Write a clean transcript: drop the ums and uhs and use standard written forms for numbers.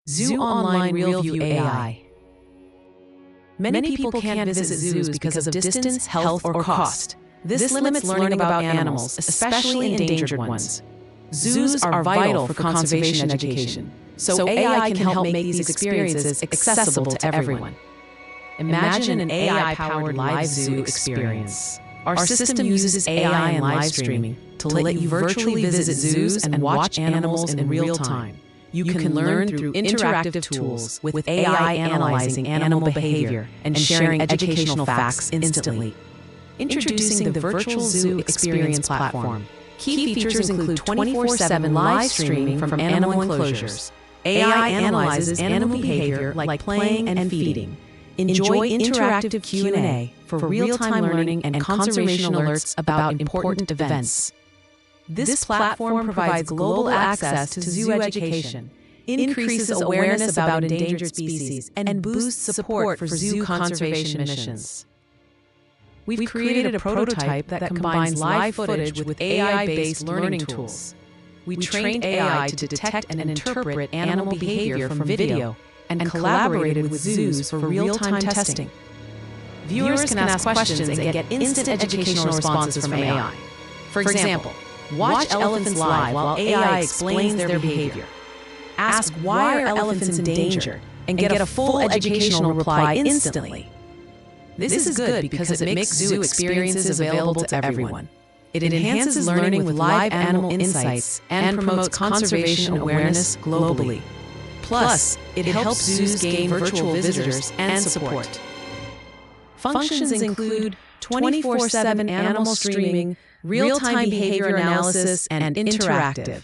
Zoo Online Real VIE AI. Many people can't visit zoos because of distance, health, or cost. This limits learning about animals, especially endangered ones. Zoos are vital for conservation education, so AI can help make these experiences accessible to everyone. Imagine an AI-powered live zoo experience. Our system uses AI and live streaming to let you virtually visit zoos and watch animals in real time. You can learn through interactive tools with AI analyzing animal behavior and sharing educational facts instantly. Introducing the Virtual Zoo Experience platform. Key features include 24/7 live streaming from animal enclosures. AI analyzes animal behavior like playing and feeding. Enjoy interactive Q&A for real-time learning and conservation alerts about important events. This platform provides global access to zoo education, increases awareness about endangered species, and boosts support for zoo conservation missions. We've created a prototype that combines live footage with AI-based learning tools. We trained AI to detect and interpret animal behavior from video and collaborated with zoos for real-time testing. Viewers can ask questions and get instant educational responses from AI. For example, watch elephants live while AI explains their behavior. Ask why are elephants endangered and get a full educational reply instantly. This is good because it makes zoo experiences available to everyone. It enhances learning with live animal insights and promotes conservation awareness globally. Plus, it helps zoos gain virtual visitors and support. Functions include 24/7 animal streaming, real-time behavior analysis, and interactive